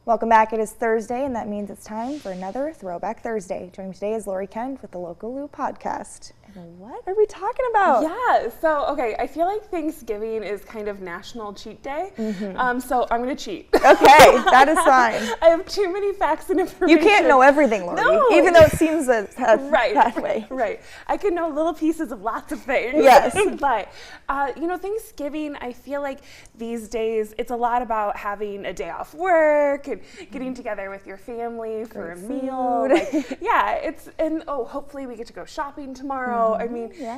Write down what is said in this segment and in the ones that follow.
Welcome back. It is Thursday, and that means it's time for another Throwback Thursday. Joining me today is Lori Kent with the Local Lou podcast. And what are we talking about? Yeah, so, I feel like Thanksgiving is kind of National Cheat Day, so I'm going to cheat. Okay, that is fine. I have too many facts and information. You can't know everything, Lori, even though it seems that way. Right. I can know little pieces of lots of things. Yes. But, Thanksgiving, I feel like these days it's a lot about having a day off work and getting together with your family for a meal. Hopefully we get to go shopping tomorrow.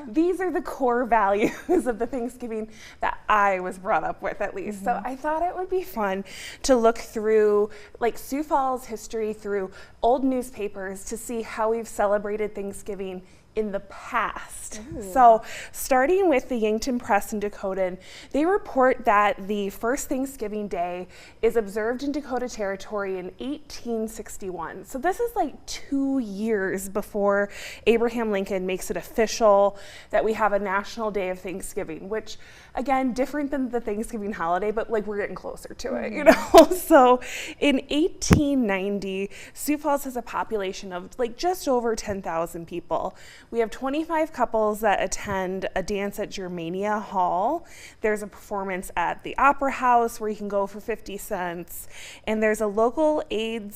These are the core values of the Thanksgiving that I was brought up with, at least. So I thought it would be fun to look through Sioux Falls history through old newspapers to see how we've celebrated Thanksgiving in the past. Ooh. So starting with the Yankton Press in Dakota, they report that the first Thanksgiving Day is observed in Dakota Territory in 1861. So this is 2 years before Abraham Lincoln makes it official that we have a National Day of Thanksgiving, which again, different than the Thanksgiving holiday, but we're getting closer to it, So in 1890, Sioux Falls has a population of just over 10,000 people. We have 25 couples that attend a dance at Germania Hall. There's a performance at the Opera House where you can go for 50 cents. And there's a local aid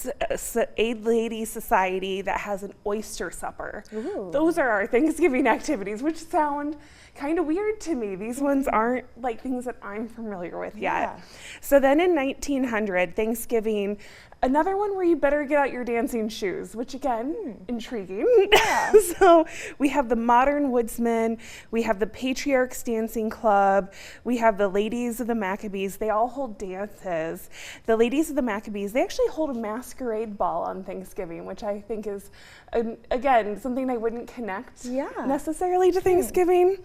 lady society that has an oyster supper. Ooh. Those are our Thanksgiving activities, which sound kind of weird to me. These ones aren't things that I'm familiar with yet. Yeah. So then in 1900, Thanksgiving, another one where you better get out your dancing shoes, which again, intriguing. Yeah. So we have the Modern Woodsmen, we have the Patriarchs Dancing Club, we have the Ladies of the Maccabees. They all hold dances. The Ladies of the Maccabees, they actually hold a masquerade ball on Thanksgiving, which I think is, again, something I wouldn't connect necessarily to Thanksgiving.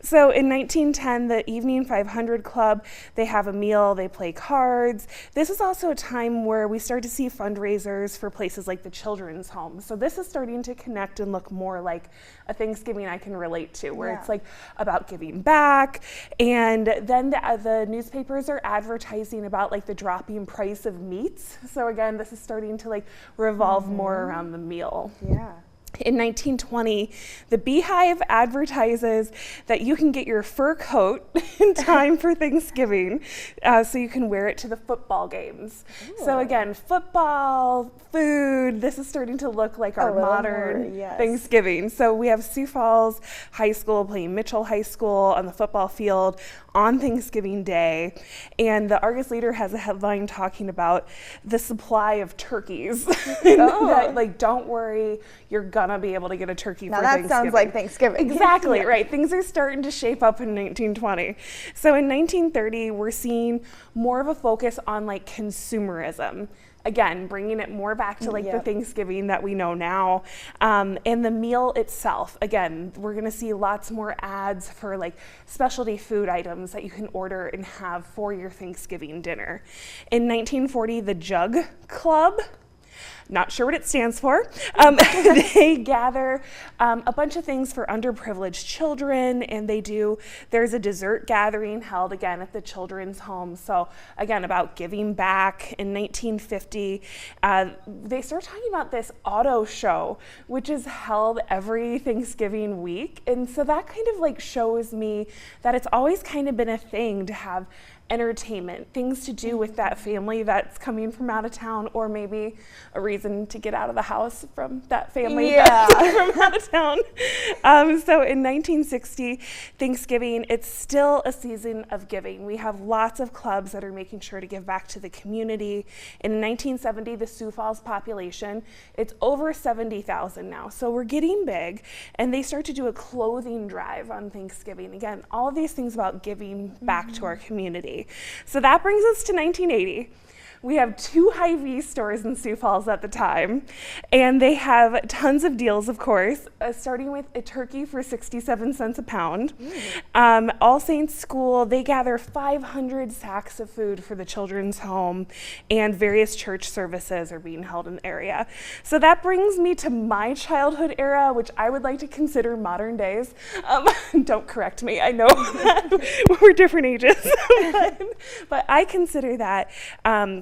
So in 1910, the Evening 500 Club, they have a meal, they play cards. This is also a time where we start to see fundraisers for places like the Children's Home. So this is starting to connect and look more like a Thanksgiving I can relate to, where it's about giving back. And then the newspapers are advertising about the dropping price of meats. So again, this is starting to revolve more around the meal. Yeah. In 1920, the Beehive advertises that you can get your fur coat in time for Thanksgiving, so you can wear it to the football games. Ooh. So again, football, food, this is starting to look like our modern Thanksgiving. So we have Sioux Falls High School playing Mitchell High School on the football field on Thanksgiving Day. And the Argus Leader has a headline talking about the supply of turkeys. That, don't worry, you're gonna be able to get a turkey for Thanksgiving. That sounds like Thanksgiving. Exactly, right. Things are starting to shape up in 1920. So in 1930, we're seeing more of a focus on consumerism. Again, bringing it more back to the Thanksgiving that we know now. And the meal itself, again, we're gonna see lots more ads for specialty food items that you can order and have for your Thanksgiving dinner. In 1940, the Jug Club, not sure what it stands for. They gather a bunch of things for underprivileged children, and there's a dessert gathering held again at the Children's Home. So again, about giving back. In 1950, they start talking about this auto show, which is held every Thanksgiving week. And so that kind of shows me that it's always kind of been a thing to have entertainment, things to do with that family that's coming from out of town, or maybe a reason to get out of the house from that family that's from out of town. So in 1960, Thanksgiving, it's still a season of giving. We have lots of clubs that are making sure to give back to the community. In 1970, the Sioux Falls population, it's over 70,000 now. So we're getting big, and they start to do a clothing drive on Thanksgiving. Again, all of these things about giving back to our community. So that brings us to 1980. We have 2 Hy-Vee stores in Sioux Falls at the time, and they have tons of deals, of course, starting with a turkey for 67 cents a pound. All Saints School, they gather 500 sacks of food for the Children's Home, and various church services are being held in the area. So that brings me to my childhood era, which I would like to consider modern days. Don't correct me, I know that we're different ages, but I consider that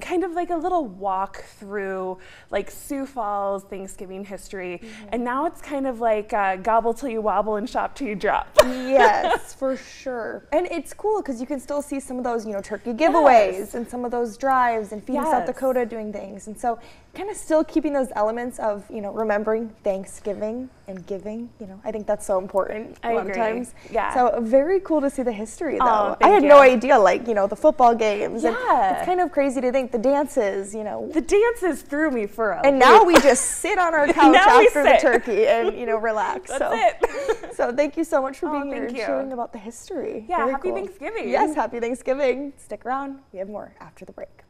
kind of like a little walk through like Sioux Falls Thanksgiving history. And now it's kind of like gobble till you wobble and shop till you drop. Yes, for sure. And it's cool because you can still see some of those, turkey giveaways and some of those drives and Feeding South Dakota doing things. And so kind of still keeping those elements of, remembering Thanksgiving and giving, I think that's so important a lot of times. Yeah. So very cool to see the history though. Oh, I had no idea, like, the football games. Yeah. And it's kind of crazy to think the dances, The dances threw me for a And now we just sit on our couch after the turkey and, relax. That's it. So thank you so much for being here and you. sharing about the history. Yeah, Very happy cool. Thanksgiving. Yes, happy Thanksgiving. Stick around. We have more after the break.